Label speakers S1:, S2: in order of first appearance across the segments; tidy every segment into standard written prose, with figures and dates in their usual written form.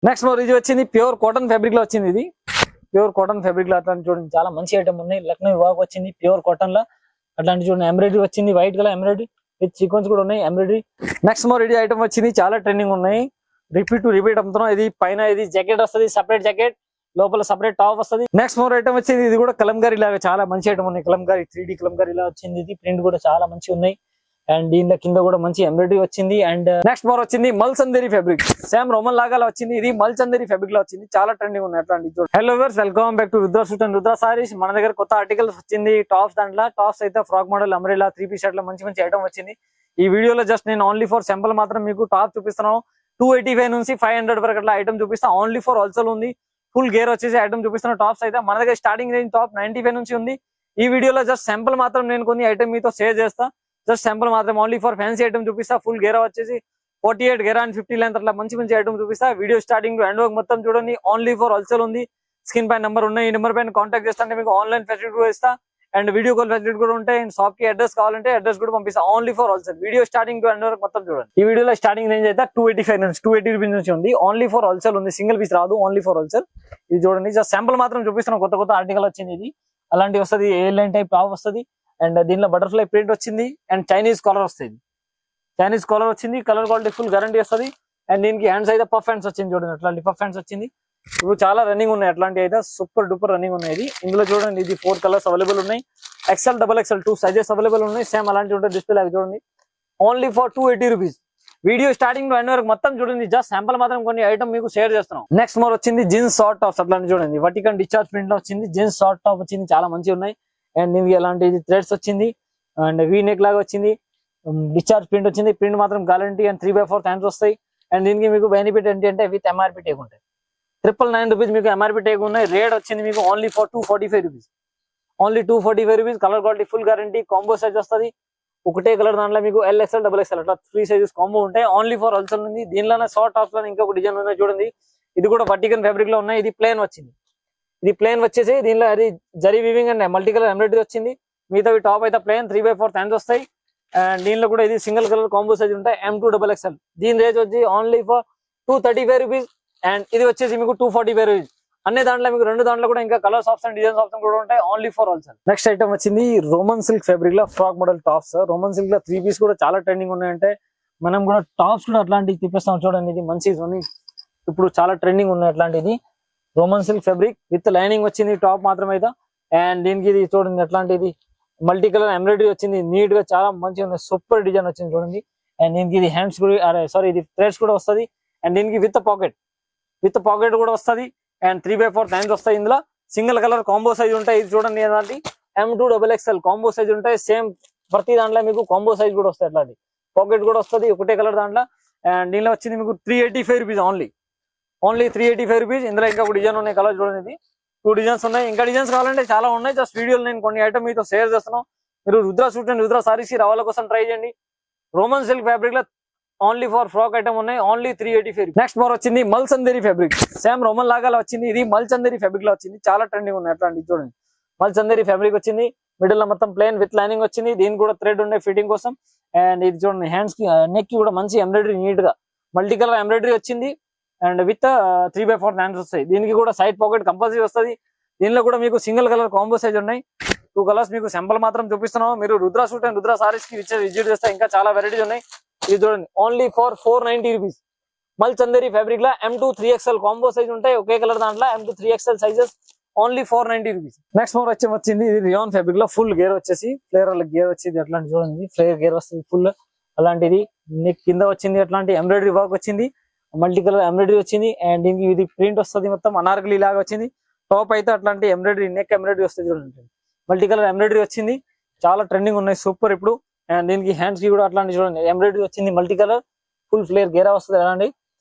S1: Next more ఇది వచ్చింది pure cotton fabric లో వచ్చింది. ఇది ప్యూర్ కాటన్ ఫ్యాబ్రిక్ లో అట్లాంటి చూడండి చాలా మంచి ఐటమ్ ఉన్నాయి. లక్నో వర్క్ వచ్చింది ప్యూర్ కాటన్ లో. అట్లాంటి చూడండి ఎంబ్రాయిడరీ వచ్చింది, white colour embroidery with sequence కూడా ఉన్నాయి ఎంబ్రాయిడరీ. నెక్స్ట్ మోర్ ఇది ఐటమ్ వచ్చింది చాలా ట్రెండింగ్ ఉన్నాయి. రిపీట్ అమ్ముతున్నాం. ఇది పైన ఇది జాకెట్ వస్తుంది, సపరేట్ జాకెట్, లోపల సపరేట్ టాప్ వస్తుంది. నెక్స్ట్ మోర్ ఐటమ్ వచ్చింది ఇది కూడా కలంకారీ లాగా చాలా మంచి ఐటమ్ ఉన్నాయి. కలంకారీ 3D కలంకారీ ఇలా వచ్చింది. ఇది ప్రింట్ కూడా చాలా మంచి ఉన్నాయి. అండ్ దీనిలో కింద కూడా మంచి ఎంబ్రాయిడరీ వచ్చింది. అండ్ నెక్స్ట్ మోర్ వచ్చింది మల్చందేరి ఫ్యాబ్రిక్, సేమ్ రోమన్ లాగా వచ్చింది. ఇది మల్చందేరి ఫ్యాబ్రిక్ లో వచ్చింది, చాలా ట్రెండింగ్ ఉన్నాయి అట్లాంటి. Hello viewers, welcome back to Rudra suit and Rudra sarees. మన దగ్గర కొత్త ఆర్టికల్స్ వచ్చింది టాప్స్. దాంట్లో టాప్స్ అయితే frock model, umbrella, 3 piece shirt లో మంచి ఐటమ్ వచ్చింది. ఈ వీడియోలో జస్ట్ నేను ఓన్లీ ఫర్ సింపుల్ మాత్రం మీకు టాప్ చూపిస్తున్నాను. 285 నుంచి 500 వరకు అట్లా ఐటమ్ చూపిస్తా. ఓన్లీ ఫర్ హోల్సేల్ ఉంది. ఫుల్ గేర్ వచ్చేసి ఐటమ్ చూపిస్తున్న టాప్స్ అయితే మన దగ్గర స్టార్టింగ్ రేంజ్ టాప్ 95 నుంచి ఉంది. ఈ వీడియోలో జస్ట్ సింపుల్ మాత్రం నేను కొన్ని ఐటమ్ మీతో షేర్ చేస్తా. జస్ట్ సింపుల్ మాత్రం ఓన్లీ ఫర్ ఫ్యాన్సీ ఐటమ్ చూపిస్తా. ఫుల్ గేరా వచ్చేసి 48 గేరా అండ్ 50 లెంత్ అట్లా మంచి ఐటమ్ చూపిస్తా. వీడియో స్టార్టింగ్ టు ఎండ్ వరకు మొత్తం చూడండి. ఓన్లీ ఫర్ హోల్సేల్ ఉంది. స్క్రీన్ పైన నెంబర్ ఉన్నాయి, ఈ నెంబర్ పైన కాంటాక్ట్ చేస్తే మీకు ఆన్లైన్ ఫెసిలిటీ కూడా ఇస్తా. అండ్ వీడియో కాల్ ఫెసిలిటీ కూడా ఉంటాయి. అండ్ షాప్ కి అడ్రస్ కావాలంటే అడ్రస్ కూడా పంపిస్తా. Only for wholesale. Video starting to end వరకు మొత్తం చూడండి. ఈ వీడియోలో స్టార్టింగ్ రేంజ్ అయితే 285 నుంచి 280 రూపీస్ నుంచి ఉంది. ఓన్లీ ఫర్ హోల్సేల్ ఉంది. సింగిల్ పీస్ రాదు, ఓన్లీ ఫర్ హోల్సేల్. ఇది చూడండి, జస్ట్ శాంపుల్ మాత్రం చూపిస్తున్నాం. కొత్త ఆర్టికల్ వచ్చింది. ఇది అలాంటి వస్తుంది, ఏ లైన్ టైప్ టాప్ వస్తుంది. అండ్ దీనిలో బటర్ఫ్లై ప్రింట్ వచ్చింది. అండ్ చైనీస్ కాలర్ వస్తుంది. చైనీస్ కాలర్ వచ్చింది. కలర్ క్వాలిటీ ఫుల్ గ్యారంటీ వస్తుంది. అండ్ దీనికి హ్యాండ్స్ అయితే పఫ్ హ్యాండ్స్ వచ్చింది. చూడండి అట్లాంటి పఫ్ హ్యాండ్స్ వచ్చింది. ఇప్పుడు చాలా రన్నింగ్ ఉన్నాయి. అట్లాంటి అయితే సూపర్ డూపర్ రన్నింగ్ ఉన్నాయి. ఇందులో చూడండి, ఇది 4 కలర్స్ అవైలబుల్ ఉన్నాయి. XL, XXL 2 సైజెస్ అవైలబుల్ ఉన్నాయి. సేమ్ అలాంటి ఉంటుంది డిస్ప్లే లాగా. చూడండి only for 280 rupees. Video starting to end వరకు మొత్తం చూడండి. జస్ట్ శాంపుల్ మాత్రం కొన్ని ఐటమ్ మీకు షేర్ చేస్తున్నాం. నెక్స్ట్ మోర్ వచ్చింది జీన్స్ షార్ట్ టాప్స్. అట్లాంటి చూడండి వర్టికల్ డిశ్చార్జ్ ప్రింట్ లో వచ్చింది. జీన్స్ షార్ట్ టాప్ వచ్చింది, చాలా మంచిగా ఉన్నాయి. అండ్ దీనికి ఎలాంటి థ్రెడ్స్ వచ్చింది. అండ్ వీ నెక్ లాగా వచ్చింది. డిశ్చార్జ్ ప్రింట్ వచ్చింది. ప్రింట్ మాత్రం గ్యారంటీ. అండ్ 3/4 హ్యాండ్స్ వస్తాయి. అండ్ దీనికి మీకు బెనిఫిట్ ఏంటంటే విత్ MRP టేక్ ఉంటాయి. 999 రూపీస్ మీకు MRP టేక్ ఉన్నాయి. రేట్ వచ్చింది మీకు only for 245 rupees. Only 245 rupees. Colour quality full guarantee. Combo size వస్తుంది. ఒకటే కలర్ దాంట్లో మీకు LXL, XXL అట్లా 3 సైజెస్ కాంబో ఉంటాయి. ఓన్లీ ఫర్ హోల్సేల్ ఉంది. దీనిలోనే షార్ట్ టాప్స్ లో ఇంకొక డిజైన్ ఉన్నాయి చూడండి. ఇది కూడా వర్టికల్ ఫ్యాబ్రిక్ లో ఉన్నాయి. ఇది ప్లేన్ వచ్చింది. ఇది ప్లేన్ వచ్చేసి దీనిలో అది zari weaving and multi colour embroidery వచ్చింది. మిగతా టాప్ అయితే ప్లేన్ 3/4 హ్యాండ్స్ వస్తాయి. అండ్ దీనిలో కూడా ఇది సింగిల్ కలర్ కాంబో సైజ్ ఉంటాయి. M2XXL. దీని రేట్ వచ్చి ఓన్లీ ఫర్ 235 రూపీస్. అండ్ ఇది వచ్చేసి మీకు 245 రూపీస్. అన్ని దాంట్లో మీకు 2 దాంట్లో కూడా ఇంకా కలర్స్ ఆప్షన్, డిజైన్స్ ఆప్షన్ కూడా ఉంటాయి. Only for wholesale. Next item వచ్చింది రోమన్ సిల్క్ ఫ్యాబ్రిక్ లో frock model tops. Roman silk లో 3 పీస్ కూడా చాలా ట్రెండింగ్ ఉన్నాయంటే మనం కూడా టాప్స్ కూడా అట్లాంటివి చూపిస్తాం. చూడండి ఇది మంచి ఇప్పుడు చాలా ట్రెండింగ్ ఉన్నాయి. అట్లాంటిది Roman silk fabric with lining వచ్చింది టాప్ మాత్రం అయితే. అండ్ దీనికి ఇది చూడండి అట్లాంటిది మల్టీ కలర్ ఎంబ్రాయిడరీ వచ్చింది. నీట్ గా చాలా మంచిగా ఉంది. సూపర్ డిజైన్ వచ్చింది చూడండి. అండ్ దీనికి ఇది హ్యాండ్స్ కూడా ఇది థ్రెడ్స్ కూడా వస్తుంది. అండ్ దీనికి విత్ పాకెట్ కూడా వస్తుంది. అండ్ 3/4 హ్యాండ్స్ వస్తాయి. ఇందులో సింగిల్ కలర్ కాంబో సైజ్ ఉంటాయి. ఇది చూడండి ఏంటంటే M2XXL కాంబో సైజ్ ఉంటాయి. సేమ్ ప్రతి దాంట్లో మీకు కాంబో సైజ్ కూడా వస్తాయి. అట్లాంటి పాకెట్ కూడా వస్తుంది ఒకటే కలర్ దాంట్లో. అండ్ దీనిలో వచ్చింది మీకు 385 రూపీస్. Only 385 rupees. ఇందులో ఇంకా ఒక డిజైన్ ఉన్నాయి. కలర్ చూడండి, ఇది 2 డిజైన్స్ ఉన్నాయి. ఇంకా డిజైన్స్ కావాలంటే చాలా ఉన్నాయి. జస్ట్ వీడియోలో నేను కొన్ని ఐటమ్ మీతో షేర్ చేస్తున్నాను. మీరు రుద్ర సూట్ అండ్ రుద్ర సారీస్ రావాల కోసం ట్రై చేయండి. రోమన్ సిల్క్ ఫ్యాబ్రిక్ లో ఓన్లీ ఫర్ ఫ్రాక్ ఐటమ్ ఉన్నాయి. ఓన్లీ 385. నెక్స్ట్ మోర్ వచ్చింది మల్చందేరి ఫ్యాబ్రిక్. సేమ్ రోమన్ లాగా వచ్చింది. ఇది మల్చందేరి ఫ్యాబ్రిక్ లో వచ్చింది. చాలా ట్రెండింగ్ ఉన్నాయి. అట్లాంటి చూడండి మల్చందేరి ఫ్యాబ్రిక్ వచ్చింది. మిడిల్ లో మొత్తం ప్లేన్ విత్ లైనింగ్ వచ్చింది. దీనికి కూడా థ్రెడ్ ఉండే ఫిట్టింగ్ కోసం. అండ్ ఇది చూడండి హ్యాండ్స్ కి నెక్ కి కూడా మంచి ఎంబ్రాయిడరీ నీట్ గా మల్టీ కలర్ ఎంబ్రాయిడరీ వచ్చింది. అండ్ విత్ 3/4 హ్యాండ్స్ వస్తాయి. దీనికి కూడా సైడ్ పాకెట్ కంపల్సరీ వస్తుంది. దీనిలో కూడా మీకు సింగిల్ కలర్ కాంబో సైజ్ ఉన్నాయి. 2 కలర్స్ మీకు సింపుల్ మాత్రం చూపిస్తున్నాం. మీరు రుద్ర సూట్ అండ్ రుద్ర సారీస్ కి విజిట్ చేస్తే ఇంకా చాలా వెరైటీస్ ఉన్నాయి. ఇది చూడండి ఓన్లీ ఫర్ 490 రూపీస్. మల్చందేరి ఫ్యాబ్రిక్ లో M2-3XL కాంబో సైజ్ ఉంటాయి. ఒకే కలర్ దాంట్లో M2-3XL sizes. Only 490 rupees. Next more వచ్చింది ఇది రియాన్ ఫ్యాబ్రిక్ లో ఫుల్ గేర్ వచ్చేసి ఫ్లేర్ గేర్ వచ్చింది. అట్లాంటి చూడండి ఫ్లేర్ గేర్ వస్తుంది ఫుల్. అలాంటిది నెక్ కింద వచ్చింది. అట్లాంటి ఎంబ్రాయిడరీ వర్క్ వచ్చింది. మల్టీ కలర్ ఎంబ్రాయిడరీ వచ్చింది. అండ్ దీనికి ఇది ప్రింట్ వస్తుంది. మొత్తం అనార్కలి లాగా వచ్చింది. టాప్ అయితే అట్లాంటి ఎంబ్రాయిడరీ నెక్ ఎంబ్రాయిడరీ వస్తుంది. చూడండి మల్టీ కలర్ ఎంబ్రాయిడరీ వచ్చింది. చాలా ట్రెండింగ్ ఉన్నాయి. సూపర్ ఇప్పుడు. అండ్ దీనికి హ్యాండ్స్ కి కూడా అట్లాంటి చూడండి ఎంబ్రాయిడరీ వచ్చింది. మల్టీ కలర్ ఫుల్ ఫ్లేర్ గేరా వస్తుంది అలాంటి.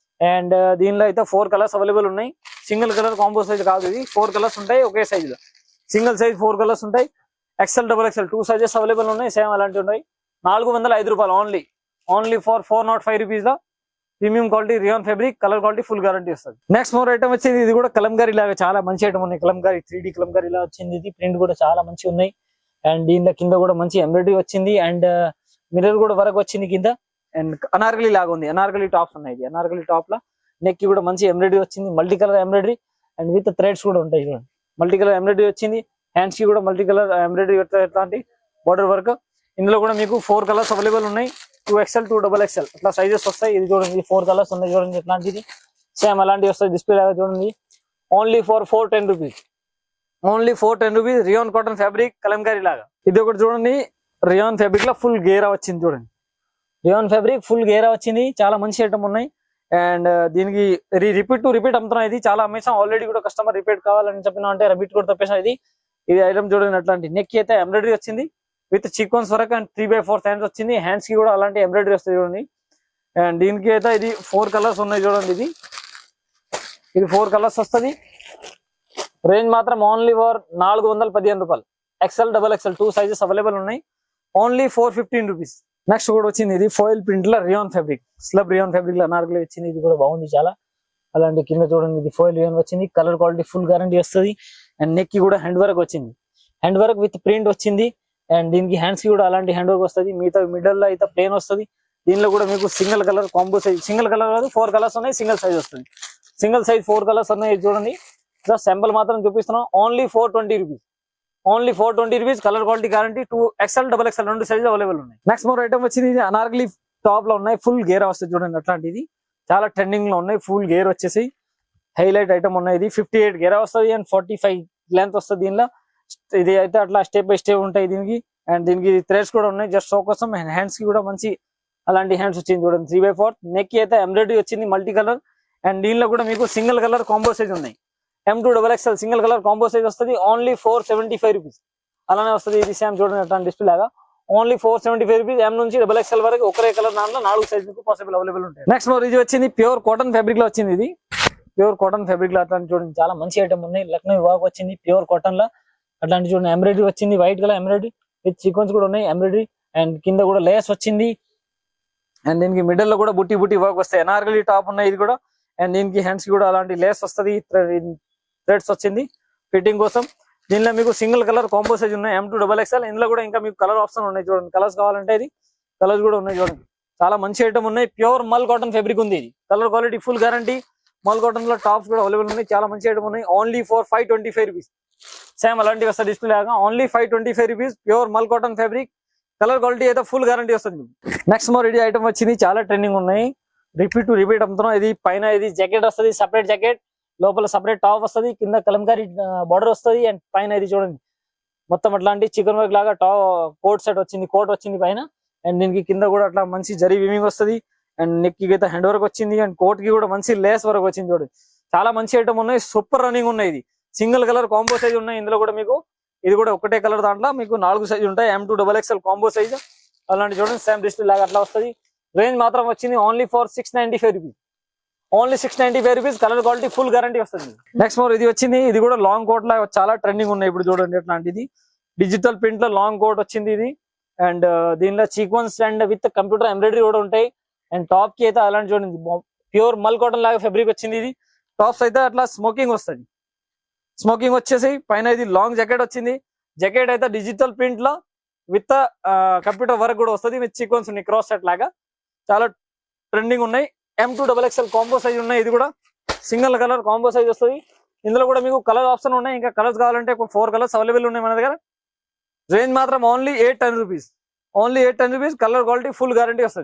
S1: అండ్ దీనిలో అయితే 4 కలర్స్ అవైలబుల్ ఉన్నాయి. సింగిల్ కలర్ కాంబో సైజ్ కాదు. ఇది 4 కలర్స్ ఉంటాయి ఒకే సైజ్ లో. సింగిల్ సైజ్ 4 కలర్స్ ఉంటాయి. XL, XXL 2 సైజెస్ అవైలబుల్ ఉన్నాయి. సేమ్ అలాంటివి ఉన్నాయి. 405 రూపాయలు. ఓన్లీ ఫర్ 405 రూపీస్ లో premium quality rayon fabric. Colour quality full guarantee వస్తుంది. నెక్స్ట్ మోర్ ఐటమ్ వచ్చింది. ఇది కూడా కలంకారీ లాగా చాలా మంచి ఐటమ్ ఉన్నాయి. కలంకారీ 3D కలంకారీ లాగా వచ్చింది. ఇది ప్రింట్ కూడా చాలా మంచి ఉన్నాయి. అండ్ దీనిలో కింద కూడా మంచి ఎంబ్రాయిడరీ వచ్చింది. అండ్ మిర్రర్ కూడా వరకు వచ్చింది కింద. అండ్ అనార్కలి లాగా ఉంది. అనార్కలి టాప్స్ ఉన్నాయి. ఇది అనార్కలి టాప్ లో నెక్ కి కూడా మంచి ఎంబ్రాయిడరీ వచ్చింది, multi colour embroidery and with threads కూడా ఉంటాయి చూడండి. మల్టీ కలర్ ఎంబ్రాయిడరీ వచ్చింది, హ్యాండ్స్ కి కూడా మల్టీ కలర్ ఎంబ్రాయిడరీ ఎట్లాంటి బార్డర్ వర్క్. ఇందులో కూడా మీకు 4 కలర్స్ అవైలబుల్ ఉన్నాయి, 2XL 2XXL అట్లా సైజెస్ వస్తాయి. ఇది చూడండి 4 కలర్స్ ఉన్నాయి చూడండి, ఎట్లాంటిది సేమ్ అలాంటివి వస్తాయి. డిస్ప్లే లాగా చూడండి, only for 410 rupees, only 410 rupees. Rayon cotton fabric Kalamkari లాగా. ఇది ఒకటి చూడండి, రియాన్ ఫ్యాబ్రిక్ లో ఫుల్ గేరా వచ్చింది చూడండి. రియాన్ ఫ్యాబ్రిక్ ఫుల్ గేరా వచ్చింది, చాలా మంచి ఐటమ్ ఉన్నాయి. అండ్ దీనికి రిపీట్ అమ్ముతున్నాం. ఇది చాలా అమ్మేసాం ఆల్రెడీ కూడా, కస్టమర్ రిపీట్ కావాలని చెప్పినా అంటే రిపీట్ కూడా తప్పేసాం. ఇది ఐటమ్ చూడండి అట్లాంటి. నెక్ అయితే ఎంబ్రాయిడరీ వచ్చింది with sequence work and 3/4 hands వచ్చింది. హ్యాండ్స్ కి కూడా అలాంటి ఎంబ్రాయిడరీ వస్తుంది చూడండి. అండ్ దీనికి అయితే ఇది 4 కలర్స్ ఉన్నాయి చూడండి. ఇది 4 కలర్స్ వస్తుంది. రేంజ్ మాత్రం ఓన్లీ ఫర్ 415 రూపాయలు. XL XXL 2 సైజెస్ అవైలబుల్ ఉన్నాయి, ఓన్లీ 415 రూపీస్. నెక్స్ట్ కూడా వచ్చింది ఇది ఫాయిల్ ప్రింట్ లో rayon fabric, slub rayon fabric లో అనార్కలి వచ్చింది. ఇది కూడా బాగుంది చాలా. అలాంటి కింద చూడండి, ఇది ఫాయిల్ రియాన్ వచ్చింది, కలర్ క్వాలిటీ ఫుల్ గ్యారంటీ వస్తుంది. అండ్ నెక్ కి కూడా హ్యాండ్ వర్క్ వచ్చింది, హ్యాండ్ వర్క్ విత్ ప్రింట్ వచ్చింది. అండ్ దీనికి హ్యాండ్స్ కి కూడా అలాంటి హ్యాండ్ వర్క్ వస్తుంది. మిగతా మిడిల్ లో అయితే ప్లేన్ వస్తుంది. దీనిలో కూడా మీకు single colour combo size, single colour కాదు 4 కలర్స్ ఉన్నాయి, సింగిల్ సైజ్ వస్తుంది. సింగిల్ సైజ్ 4 కలర్స్ ఉన్నాయి. ఇది చూడండి, జస్ట్ శాంపుల్ మాత్రం చూపిస్తున్నాం. Only 420 rupees, only 420 rupees. Colour quality guarantee. 2XL XXL 2 size available ఉన్నాయి. నెక్స్ట్ మోర్ ఐటమ్ వచ్చింది, ఇది అనార్కలి టాప్ లో ఉన్నాయి, ఫుల్ గేర్ వస్తుంది చూడండి అట్లాంటిది. చాలా ట్రెండింగ్ లో ఉన్నాయి, ఫుల్ గేర్ వచ్చేసి హైలైట్ ఐటమ్ ఉన్నాయి. ఇది 58 గేర్ వస్తుంది అండ్ 45 లెంత్ వస్తుంది దీనిలో. ఇది అయితే అట్లా స్టెప్ బై స్టెప్ ఉంటాయి దీనికి. అండ్ దీనికి థ్రెడ్స్ కూడా ఉన్నాయి జస్ట్ షో కోసం. హ్యాండ్స్ కి కూడా మంచి అలాంటి హ్యాండ్స్ వచ్చింది చూడండి, 3/4. నెక్ కి అయితే ఎంబ్రాయిడరీ వచ్చింది మల్టీ కలర్. అండ్ దీనిలో కూడా మీకు సింగిల్ కలర్ కాంబో సైజ్ ఉన్నాయి. M2XXL single colour combo size వస్తుంది, ఓన్లీ 475 రూపీస్. అలానే వస్తుంది. ఇది సేమ్ చూడండి అట్లాంటి డిస్ప్లే లాగా, ఓన్లీ 475 రూపీస్. M నుంచి XXL వరకు ఒకే కలర్ దాంట్లో 4 సైజ్ మీకు పాసిబుల్ అవైలబుల్ ఉంటాయి. నెక్స్ట్ మోర్ ఇది వచ్చింది ప్యూర్ కాటన్ ఫ్యాబ్రిక్ లో వచ్చింది. ఇది ప్యూర్ కాటన్ ఫ్యాబ్రిక్ లో అట్లాంటి చూడండి చాలా మంచి ఐటమ్ ఉన్నాయి. లక్నో వివాహ్ వచ్చింది ప్యూర్ కాటన్ లో. అట్లాంటి చూడండి ఎంబ్రాయిడరీ వచ్చింది, white colour embroidery with sequence కూడా ఉన్నాయి ఎంబ్రాయిడరీ. అండ్ కింద కూడా లేస్ వచ్చింది. అండ్ దీనికి మిడిల్ లో కూడా బుట్టి వర్క్ వస్తాయి. అనార్కలి టాప్ ఉన్నాయి ఇది కూడా. అండ్ దీనికి హ్యాండ్స్ కి కూడా అలాంటి లేస్ వస్తుంది, థ్రెడ్స్ వచ్చింది ఫిట్టింగ్ కోసం. దీనిలో మీకు సింగిల్ కలర్ కాంబో సైజ్ ఉన్నాయి, M2XXL. ఇందులో కూడా ఇంకా మీకు కలర్ ఆప్షన్ ఉన్నాయి చూడండి. కలర్స్ కావాలంటే ఇది కలర్స్ కూడా ఉన్నాయి చూడండి. చాలా మంచి ఐటమ్ ఉన్నాయి. ప్యూర్ మల్ కాటన్ ఫ్యాబ్రిక్ ఉంది. ఇది కలర్ క్వాలిటీ ఫుల్ గ్యారంటీ. మల్ కాటన్ లో టాప్స్ కూడా అవైలబుల్ ఉన్నాయి. చాలా మంచి ఐటమ్ ఉన్నాయి, ఓన్లీ ఫర్ 525 రూపీస్. సేమ్ అలాంటి వస్తుంది డిస్ప్లే లాగా, ఓన్లీ 525 రూపీస్. ప్యూర్ మల్ కాటన్ ఫ్యాబ్రిక్, కలర్ క్వాలిటీ అయితే ఫుల్ గ్యారంటీ వస్తుంది. నెక్స్ట్ మోర్ ఇది ఐటమ్ వచ్చింది, చాలా ట్రెండింగ్ ఉన్నాయి. రిపీట్ అమ్ముతున్నాం. ఇది పైన ఇది జాకెట్ వస్తుంది, సపరేట్ జాకెట్, లోపల సపరేట్ టాప్ వస్తుంది, కింద కలంకారీ బార్డర్ వస్తుంది. అండ్ పైన ఇది చూడండి మొత్తం అట్లాంటి చికెన్ వర్క్ లాగా కోట్ సెట్ వచ్చింది, కోట్ వచ్చింది పైన. అండ్ దీనికి కింద కూడా అట్లా మంచి జరీ వీవింగ్ వస్తుంది. అండ్ నెక్ కి అయితే హ్యాండ్ వర్క్ వచ్చింది. అండ్ కోట్ కి కూడా మంచి లేస్ వర్క్ వచ్చింది చూడండి. చాలా మంచి ఐటమ్ ఉన్నాయి, సూపర్ రన్నింగ్ ఉన్నాయి. ఇది సింగిల్ కలర్ కాంబో సైజ్ ఉన్నాయి. ఇందులో కూడా మీకు ఇది కూడా ఒకటే కలర్ దాంట్లో మీకు 4 సైజ్ ఉంటాయి. M2XXL కాంబో సైజ్ అలాంటి చూడండి, సేమ్ డిస్ప్లే లాగా అట్లా వస్తుంది. రేంజ్ మాత్రం వచ్చింది only for 695 rupees, only 695 rupees. Colour quality full guarantee వస్తుంది. నెక్స్ట్ మోర్ ఇది వచ్చింది, ఇది కూడా లాంగ్ కోట్ లా చాలా ట్రెండింగ్ ఉన్నాయి. ఇప్పుడు చూడండి అట్లాంటిది డిజిటల్ ప్రింట్ లో లాంగ్ కోట్ వచ్చింది ఇది. అండ్ దీనిలో sequence and with computer embroidery కూడా ఉంటాయి. అండ్ టాప్ కి అయితే అలాంటి చూడండి ప్యూర్ మల్ కాటన్ లాగా ఫ్యాబ్రిక్ వచ్చింది. ఇది టాప్స్ అయితే అట్లా స్మోకింగ్ వస్తుంది, స్మోకింగ్ వచ్చేసి పైన ఇది లాంగ్ జాకెట్ వచ్చింది. జాకెట్ అయితే డిజిటల్ ప్రింట్ లో విత్ కంప్యూటర్ వర్క్ కూడా వస్తుంది, విత్ సీక్వెన్స్ ఉన్నాయి క్రాస్ సెట్ లాగా. చాలా ట్రెండింగ్ ఉన్నాయి. M2XXL కాంబో సైజ్ ఉన్నాయి. ఇది కూడా సింగిల్ కలర్ కాంబో సైజ్ వస్తుంది. ఇందులో కూడా మీకు కలర్ ఆప్షన్ ఉన్నాయి. ఇంకా కలర్స్ కావాలంటే 4 కలర్స్ అవైలబుల్ ఉన్నాయి మన దగ్గర. రేంజ్ మాత్రం only 810 rupees, only 810 rupees. Colour quality full guarantee వస్తుంది.